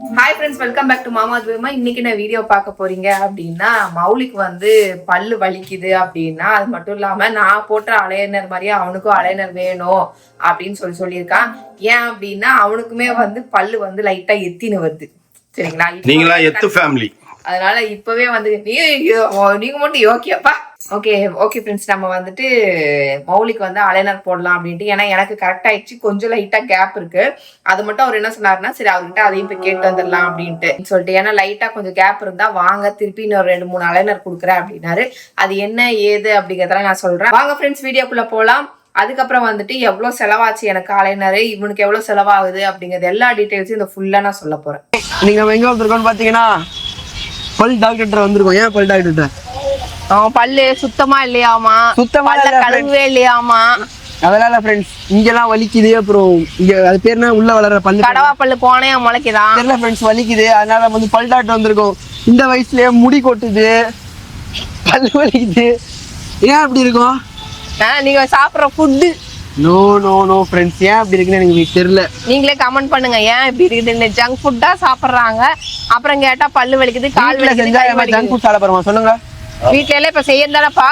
Hi friends, welcome back to மாமா துமா. இன்னைக்கு நான் வீடியோ பார்க்க போறீங்க அப்படின்னா, மௌலிக்கு வந்து பல்லு வலிக்குது அப்படின்னா, அது மட்டும் இல்லாம நான் போட்ட அலைனர் மாதிரியே அவனுக்கும் அலைனர் வேணும் அப்படின்னு சொல்லியிருக்கான். ஏன் அப்படின்னா அவனுக்குமே வந்து பல்லு வந்து லைட்டா எத்தின்னு வருது. சரிங்களா? நீங்களா எத்து ஃபேமிலி, அதனால இப்பவே வந்து நீங்க மட்டும் ஓகேப்பா. ஓகே ஃப்ரெண்ட்ஸ், நம்ம வந்துட்டு மௌலிக்கு வந்து அலைனர் போடலாம் அப்படின்ட்டு. ஏன்னா எனக்கு கரெக்ட் ஆயிடுச்சு, கொஞ்சம் லைட்டா கேப் இருக்கு. அது மட்டும் அவர் என்ன சொன்னாருன்னா, சரி அவர்கிட்ட அதையும் போய் கேட்டு வந்துடலாம் அப்படின்ட்டு சொல்லிட்டு, ஏன்னா லைட்டா கொஞ்சம் கேப் இருந்தா வாங்க திருப்பி இன்னொரு 2-3 அலைனர் கொடுக்குறேன் அப்படின்னாரு. அது என்ன ஏது அப்படிங்கிறதெல்லாம் நான் சொல்றேன். வாங்க ஃப்ரெண்ட்ஸ், வீடியோக்குள்ள போலாம். அதுக்கப்புறம் வந்துட்டு எவ்வளவு செலவாச்சு எனக்கு அலைனர், இவனுக்கு எவ்வளவு செலவாகுது அப்படிங்கிறது எல்லா டீட்டெயில்ஸும் இந்த ஃபுல்லா நான் சொல்ல போறேன். நீங்க எங்க வந்திருக்கோம்னு பாத்தீங்கன்னா பல் டாக்டர் வந்திருக்கோம். ஏன் பல் டாக்டர்? அவன் பல்லு சுத்தமா இல்லையாமா, சுத்தமா கழுவே இல்லையாமா. அதனால ஃப்ரெண்ட்ஸ் இங்கெல்லாம் வலிக்குது. அப்புறம் இங்க அது பேர் என்ன, உள்ள வளர்ற பல்லு, கடவா பல்லு போனே முளைக்குதான் தெரியல ஃப்ரெண்ட்ஸ், வலிக்குது. அதனால வந்து பல் டாக்டர் வந்திருக்கோம். இந்த வயசுலயே முடி கொட்டுது, பல்லு வலிக்குது. ஏன் அப்படி இருக்கும்? நீங்க சாப்பிடுற food. No no no friends, ஏன் அப்படி இருக்குன்னு எனக்கு தெரியல. நீங்களே கமெண்ட் பண்ணுங்க, ஏன் இப்படி இருக்குதுன்னு. ஜங்க் ஃபுட்டா சாப்பிடுறாங்க, அப்புறம் கேட்டா பல்லு வலிக்குது, கால் வலிக்குது. ஜங்க் ஃபுட் சாப்பிட போறோமா சொல்லுங்க? வீட்ல எல்லாம் இப்ப செய்யறதானப்பா.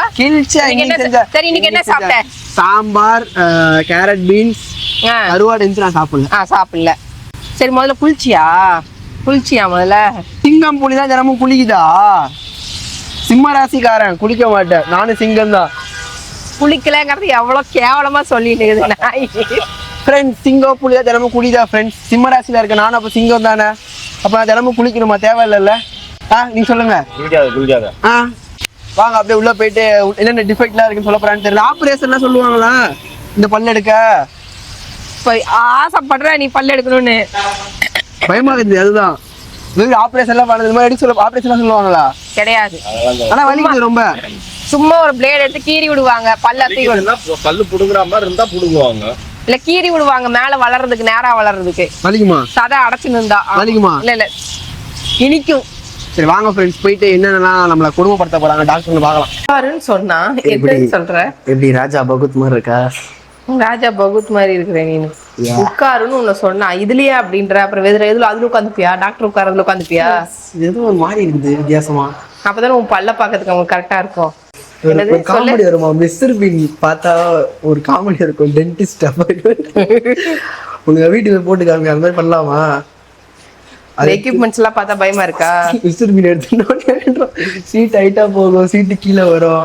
சரி, இன்னைக்கு என்ன சாப்பிட்ட? சாம்பார், கேரட் பீன்ஸ், கருவாடு இருந்துச்சு. நான் சாப்பிடல. சரி, முதல்ல குளிச்சியா முதல்ல? சிங்கம் புலி தான் தினமும் குளிக்குதா? சிம்ம ராசிக்காரன் குளிக்க மாட்டேன், நானும் சிங்கம் தான். குளிக்கலங்கிறது எவ்வளவு கேவலமா சொல்லிட்டு ஃப்ரெண்ட்ஸ், சிங்கம் புலியா தினமும் குளிதா ஃப்ரெண்ட்ஸ். சிம்ம ராசியில இருக்க நானும் அப்ப சிங்கம் தானே, அப்ப நான் தினமும் குளிக்கணுமா? தேவையில்லைல்ல. நீங்க சொல்லுங்க. வாங்க அப்படியே உள்ள போயிட்டு என்னென்ன டிஃபெக்ட்லாம் இருக்குன்னு சொல்ல போறான்னு தெரியல. ஆப்ரேஷன்லாம் சொல்லுவாங்களா இந்த பல்லு எடுக்க? ஆசைப்படுற நீ பல்லு எடுக்கணும்னு பயமா இருக்குது. அதுதான் ஆப்ரேஷன்லாம் பண்ணது மாதிரி எடுக்க சொல்ல. ஆப்ரேஷன்லாம் சொல்லுவாங்களா? கிடையாது. ஆனா வலிக்குது ரொம்ப. சும்மா ஒரு பிளேட் எடுத்து கீறி விடுவாங்க, பல்லு புடுங்குற மாதிரி இருந்தா புடுங்குவாங்க, இல்ல கீறி விடுவாங்க மேல வளர்றதுக்கு, நேரா வளர்றதுக்கு. வலிக்குமா? சதை அடைச்சுன்னு இருந்தா வலிக்குமா? இல்ல இனிக்கும். சரி வாங்க ஃப்ரெண்ட்ஸ், போயிட்டு என்னென்னலாம் நம்மள குடும்பப்படுத்த போறாங்க டாக்டர்னு பார்க்கலாம். சொன்னா எப்படி சொல்ற? எப்படி ராஜா பகத் மாதிரி இருக்கா? ராஜா பகத் மாதிரி இருக்கிற நீனு. உட்காருன்னு உன்னை சொன்னா இதுலயே அப்படின்ற, அப்புறம் வேற எதுல அதுல உட்காந்துப்பியா? டாக்டர் உட்காரதுல உட்காந்துப்பியா? ஏதோ ஒரு மாதிரி இருக்குது வித்தியாசமா. அப்பதானே உன் பல்ல பாக்கிறதுக்கு அவங்க கரெக்டா இருக்கும். காமெடி வருமா? மிஸ்டர் பீன் பார்த்தா ஒரு காமெடி இருக்கும். டென்டிஸ்ட் உங்க வீட்டுல போட்டு காமி, அந்த மாதிரி பண்ணலாமா? எக்யூப்மெண்ட்ஸ் எல்லாம் பார்த்தா பயமா இருக்கா? மிஸ்டர் பீன் எடுத்துட்டோம், சீட் ஹைட்டா போகும், சீட்டு கீழே வரும்.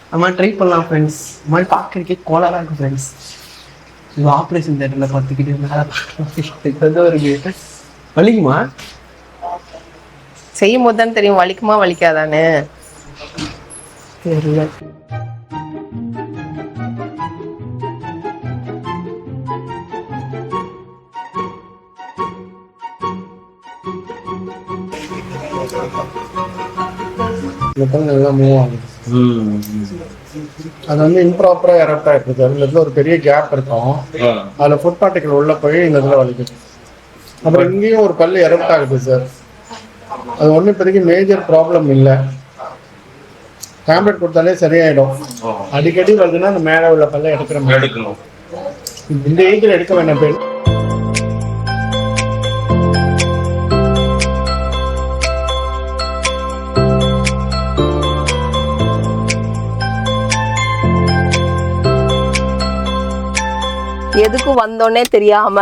அந்த மாதிரி ட்ரை பண்ணலாம் ஃப்ரெண்ட்ஸ். இந்த மாதிரி பார்க்கறதுக்கே கோளாரா இருக்கும் ஃப்ரெண்ட்ஸ். இது ஆப்ரேஷன் தேட்டர்ல பார்த்துக்கிட்டு மேலே இருக்கு. வலிக்குமா? செய்யும் போது தான் தெரியும் வலிக்குமா வலிக்காதானே. தெரியல. நல்லா மூவ் ஆகுது. அது வந்து இம்ப்ராப்பரா எரப்ட் ஆயிருக்கு. அந்த இடத்துல ஒரு பெரிய கேப் இருக்கும், அதுல ஃபுட் பார்ட்டிகல் உள்ள போய் இந்த இடத்துல வலிக்குது. அப்புறம் இங்கேயும் ஒரு பல்லு எரப்ட் ஆகுது சார். அது ஒன்றும் இப்போதைக்கு மேஜர் ப்ராப்ளம் இல்லை, டேப்லெட் கொடுத்தாலே சரியாயிடும். அடிக்கடி வருதுன்னா அந்த மேலே உள்ள பல்ல எடுக்கணும். இந்த ஏஜில் எடுக்க வேண்டாம் பேர். எதுக்கு வந்தோன்னே தெரியாம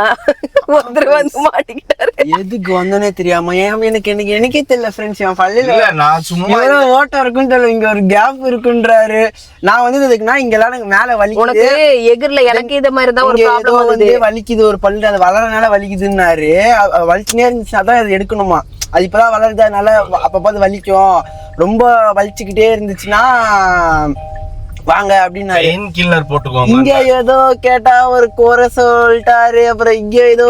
ஒருத்தர் வந்து மாட்டிக்கிட்டாரு. எதுக்கு வந்தோன்னே தெரியாம? எனக்கே தெரியல ஃப்ரெண்ட்ஸ். என் பள்ளியில நான் சும்மா ஓட்டம் இருக்குன்னு தெரியல, இங்க ஒரு கேப் இருக்குன்றாரு. நான் வந்து இதுக்குன்னா இங்கெல்லாம் எனக்கு மேல வலிக்குது. உனக்கு எகிர்ல எனக்கு இது மாதிரி தான் ஒரு ப்ராப்ளம் வந்து வலிக்குது, ஒரு பல்லு அது வளரனால வலிக்குதுன்னாரு. வலிச்சுனே இருந்துச்சு, அதான் அது எடுக்கணுமா. அது இப்பதான் வளருது, அதனால அப்பப்போ அது வலிக்கும். ரொம்ப வலிச்சுக்கிட்டே இருந்துச்சுன்னா வாங்க அப்படின்னாரு. பெயின் கில்லர் போட்டுக்கோங்க. இங்க ஏதோ கேட்டா ஒரு கோர சொல்லிட்டாரு. அப்புறம் இங்க ஏதோ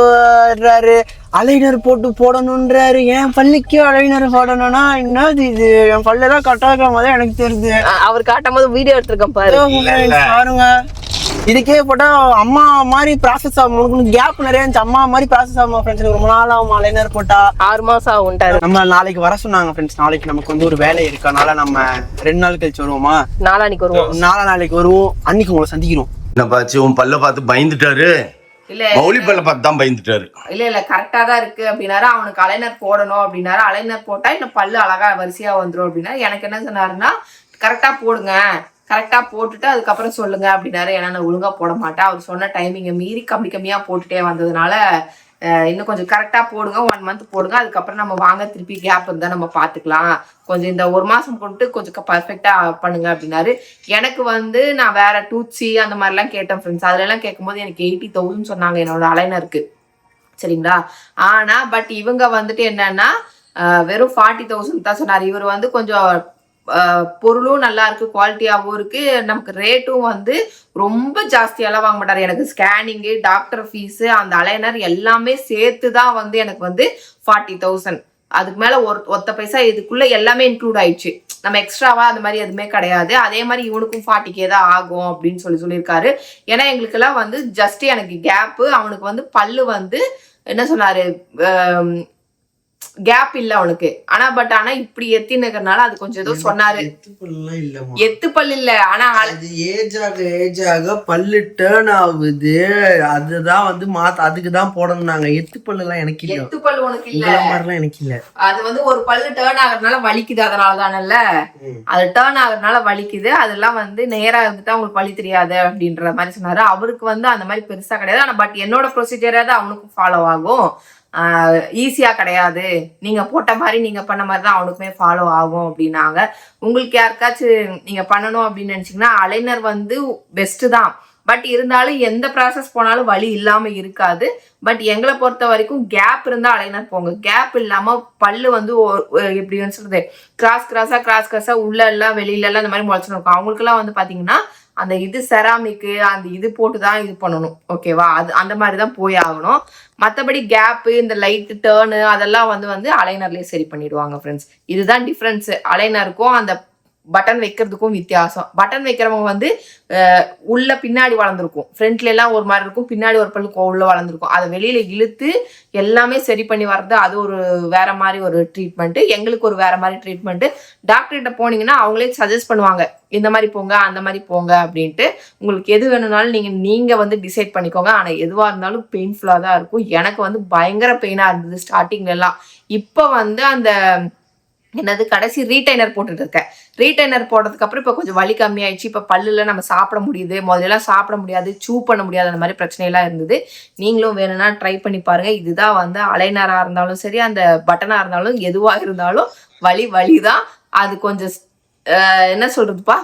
அலைனர் போடணும்ன்றாரு. என் பல்லுக்கு அலைனர் போடணும்னா என்னது இது? என் பல்லெல்லாம் கரெக்டா இருக்கிற மாதிரி எனக்கு தெரியுது. அவர் காட்டும் போது வீடியோ எடுத்திருக்கேன் பாருங்க. இதுக்கே போட்டா அம்மா மாதிரி ப்ராசஸ் ஆகும். கேப் நிறைய இருந்துச்சு, அம்மா மாதிரி ப்ராசஸ் ஆகும் ஃப்ரெண்ட்ஸ். ரொம்ப நாள் ஆகும் அலைனர் போட்டா. 6 மாசம் ஆகும்ட்டாரு. நம்ம நாளைக்கு வர சொன்னாங்க ஃப்ரெண்ட்ஸ். நாளைக்கு நமக்கு வந்து ஒரு வேலை இருக்கு, அதனால நம்ம 2 நாள் கழிச்சு வருவோமா? நாளானிக்கு வருவோம். நாளைக்கு வருவோம். அன்னைக்கு உங்களை சந்திக்கிறோம். என்ன பாச்சு, உன் பல்ல பார்த்து பயந்துட்டாரு. இல்ல மௌலி பல்ல பார்த்து தான் பயந்துட்டாரு. இல்ல கரெக்டா தான் இருக்கு அப்படின்னாரு. அவனுக்கு அலைனர் போடணும் அப்படின்னாரு. அலைனர் போட்டா இன்னும் பல்லு அழகா வரிசையா வந்துரும் அப்படின்னா எனக்கு என்ன சொன்னாருன்னா கரெக்டா போடுங்க, கரெக்டா போட்டுட்டு அதுக்கப்புறம் சொல்லுங்க அப்படின்னாரு. ஏன்னா நான் ஒழுங்கா போட மாட்டேன். அவர் சொன்ன டைமிங்கை மீறி கம்மியா போட்டுட்டே வந்ததுனால இன்னும் கொஞ்சம் கரெக்டா போடுங்க, 1 month போடுங்க, அதுக்கப்புறம் நம்ம வாங்க திருப்பி கேப் இருந்தா நம்ம பாத்துக்கலாம், கொஞ்சம் இந்த 1 மாசம் கொண்டு கொஞ்சம் பர்ஃபெக்டா பண்ணுங்க அப்படின்னாரு. எனக்கு வந்து நான் வேற டூத்ஸி அந்த மாதிரிலாம் கேட்டேன் ஃப்ரெண்ட்ஸ். அதுல எல்லாம் கேட்கும்போது எனக்கு 80,000 சொன்னாங்க என்னோட அலைனருக்கு, சரிங்களா. ஆனா பட் இவங்க வந்துட்டு என்னன்னா வெறும் 40,000 தான் சொன்னாரு. இவர் வந்து கொஞ்சம் பொருளும் நல்லா இருக்கு, குவாலிட்டியாகவும் இருக்கு, நமக்கு ரேட்டும் வந்து ரொம்ப ஜாஸ்தியெல்லாம் வாங்க மாட்டாரு. எனக்கு ஸ்கேனிங்கு, டாக்டர் ஃபீஸு, அந்த அலைனர் எல்லாமே சேர்த்து தான் வந்து எனக்கு வந்து 40,000. அதுக்கு மேல ஒத்த பைசா இதுக்குள்ள எல்லாமே இன்க்ளூட் ஆயிடுச்சு. நம்ம எக்ஸ்ட்ராவா அந்த மாதிரி எதுவுமே கிடையாது. அதே மாதிரி இவனுக்கும் 40K தான் ஆகும் அப்படின்னு சொல்லியிருக்காரு. ஏன்னா எங்களுக்கு எல்லாம் வந்து ஜஸ்ட் எனக்கு கேப்பு, அவனுக்கு வந்து பல்லு வந்து என்ன சொன்னாரு கேப் இல்ல அவனுக்கு. ஆனா இப்படி எத்தினதுனால அது கொஞ்சம் ஏதோ சொன்னாரு. எத்து பல்லு இல்ல, ஆனா ஏஜ் ஆக பல்லு டேர்ன் ஆகுது, அதுதான் வந்து அதுக்குதான் போடணும்னாங்க. எத்து பல்லு எல்லாம் எனக்கு இல்ல. எத்து பல்லு உனக்கு இல்ல, மாதிரிலாம் எனக்கு இல்ல. அது வந்து ஒரு பல்லு டேர்ன் ஆகுறதுனால வலிக்குது, அதனாலதானல்ல அது டேர்ன் ஆகுறதுனால வலிக்குது. அதெல்லாம் வந்து நேரா இருந்துட்டா அவங்களுக்கு வலி தெரியாது அப்படின்ற மாதிரி சொன்னாரு. அவருக்கு வந்து அந்த மாதிரி பெருசா கிடையாது. ஆனா பட் என்னோட ப்ரொசீஜரா தான் அவனுக்கும் ஃபாலோ ஆகும், ஈஸியா கிடையாது, நீங்க போட்ட மாதிரி நீங்க பண்ண மாதிரி தான் அவனுக்குமே ஃபாலோ ஆகும் அப்படின்னாங்க. உங்களுக்கு யாருக்காச்சும் நீங்க பண்ணணும் அப்படின்னு நினைச்சீங்கன்னா அலைனர் வந்து பெஸ்ட் தான். பட் இருந்தாலும் எந்த ப்ராசஸ் போனாலும் வலி இல்லாம இருக்காது. பட் எங்களை பொறுத்த வரைக்கும் கேப் இருந்தா அலைனர் போங்க. கேப் இல்லாம பல்லு வந்து எப்படி சொல்றது கிராஸா உள்ள எல்லாம் வெளியில எல்லாம் இந்த மாதிரி முளைச்சுன்னு இருக்கும். அவங்களுக்கு எல்லாம் வந்து பாத்தீங்கன்னா அந்த இது செராமிக்கு அந்த இது போட்டுதான் இது பண்ணணும், ஓகேவா. அது அந்த மாதிரிதான் போய் ஆகணும். மற்றபடி கேப்பு இந்த லைட் டேர்னு அதெல்லாம் வந்து அலைனர்லயே சரி பண்ணிடுவாங்க ஃப்ரெண்ட்ஸ். இதுதான் டிஃப்ரென்ஸ் அலைனருக்கும் அந்த பட்டன் வைக்கிறதுக்கும் வித்தியாசம். பட்டன் வைக்கிறவங்க வந்து உள்ள பின்னாடி வளர்ந்துருக்கும், ஃப்ரண்ட்ல எல்லாம் ஒரு மாதிரி இருக்கும், பின்னாடி ஒரு பல்லுக்கு உள்ள வளர்ந்துருக்கும். அதை வெளியில இழுத்து எல்லாமே சரி பண்ணி வர்றது அது ஒரு வேற மாதிரி ஒரு ட்ரீட்மெண்ட். எங்களுக்கு ஒரு வேற மாதிரி ட்ரீட்மெண்ட். டாக்டர்கிட்ட போனீங்கன்னா அவங்களே சஜஸ்ட் பண்ணுவாங்க, இந்த மாதிரி போங்க அந்த மாதிரி போங்க அப்படின்ட்டு. உங்களுக்கு எது வேணும்னாலும் நீங்க வந்து டிசைட் பண்ணிக்கோங்க. ஆனா எதுவா இருந்தாலும் பெயின்ஃபுல்லா தான் இருக்கும். எனக்கு வந்து பயங்கர பெயினா இருந்தது ஸ்டார்டிங்ல எல்லாம். இப்ப வந்து அந்த என்னது கடைசி ரீடைனர் போட்டுட்டு இருக்கேன். ரீடைனர் போட்டதுக்கு அப்புறம் இப்ப கொஞ்சம் வலி கம்மியாயிடுச்சு. இப்ப பல்லுல நம்ம சாப்பிட முடியுது, முதல்ல எல்லாம் சாப்பிட முடியாது, சூ பண்ண முடியாது, அந்த மாதிரி பிரச்சனை எல்லாம் இருந்தது. நீங்களும் வேணும்னா ட்ரை பண்ணி பாருங்க. இதுதான் வந்து அலைனரா இருந்தாலும் சரி, அந்த பட்டனா இருந்தாலும், எதுவா இருந்தாலும் வலிதான். அது கொஞ்சம் என்ன சொல்றதுப்பா,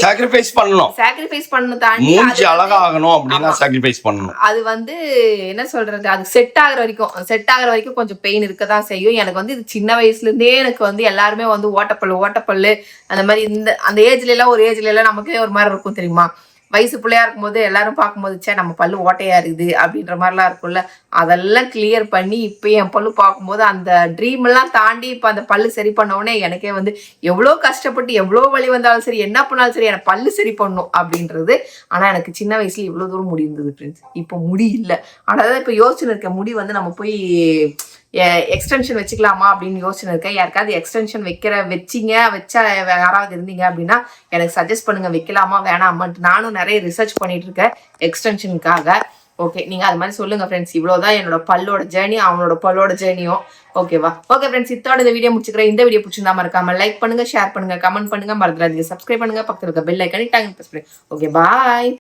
சாக்ரிஃபைஸ் பண்ணணும் தாண்டி மூஞ்சி அழகா ஆகணும் அப்படினா சாக்ரிஃபைஸ் பண்ணணும். அது வந்து என்ன சொல்றது, அது செட் ஆகுற வரைக்கும் கொஞ்சம் பெயின் இருக்க தான் செய்யும். எனக்கு வந்து இது சின்ன வயசுல இருந்தே எனக்கு வந்து எல்லாருமே வந்து ஓட்டப்பல்லு அந்த மாதிரி அந்த ஏஜ்ல எல்லாம் நமக்கே ஒரு மாதிரி இருக்கும் தெரியுமா. வயசு பிள்ளையா இருக்கும்போது எல்லாரும் பார்க்கும்போது சே நம்ம பல்லு ஓட்டையா இருக்குது அப்படின்ற மாதிரிலாம் இருக்கும்ல. அதெல்லாம் கிளியர் பண்ணி இப்போ என் பல்லு பார்க்கும்போது அந்த ட்ரீம் எல்லாம் தாண்டி இப்போ அந்த பல்லு சரி பண்ண உடனே எனக்கே வந்து எவ்வளோ கஷ்டப்பட்டு எவ்வளோ வலி வந்தாலும் சரி, என்ன பண்ணாலும் சரி, எனக்கு பல்லு சரி பண்ணும் அப்படின்றது. ஆனால் எனக்கு சின்ன வயசுல இவ்வளோ தூரம் முடி இருந்தது ஃப்ரெண்ட்ஸ். இப்போ முடி இல்லை. ஆனால் தான் இப்போ யோசனை இருக்க முடி வந்து நம்ம போய் எக்ஸ்டென்ஷன் வச்சுக்கலாமா அப்படின்னு யோசனை இருக்கேன். யாருக்காவது எக்ஸ்டென்ஷன் வச்சா யாராவது இருந்தீங்க அப்படின்னா எனக்கு சஜஸ்ட் பண்ணுங்க, வைக்கலாமா வேணாமான்ட்டு. நானும் நிறைய ரிசர்ச் பண்ணிட்டு இருக்கேன் எக்ஸ்டென்ஷனுக்காக. ஓகே, நீங்க அது மாதிரி சொல்லுங்க ஃப்ரெண்ட்ஸ். இவ்வளவுதான் என்னோட பல்லோட ஜேர்னி, அவனோட பல்லோட ஜேர்னியும். ஓகேவா? ஓகே ஃப்ரெண்ட்ஸ், இதோட இந்த வீடியோ முடிச்சுக்கிறேன். இந்த வீடியோ பிடிச்சிருந்தா மறக்காம லைக் பண்ணுங்க, ஷேர் பண்ணுங்க, கமெண்ட் பண்ணுங்க, மறந்துடாதீங்க சப்ஸ்கிரைப் பண்ணுங்க, பக்கத்துல இருக்க பெல் ஐக்கானை டாங் பிரஸ் பண்ணுங்க. ஓகே, பாய்.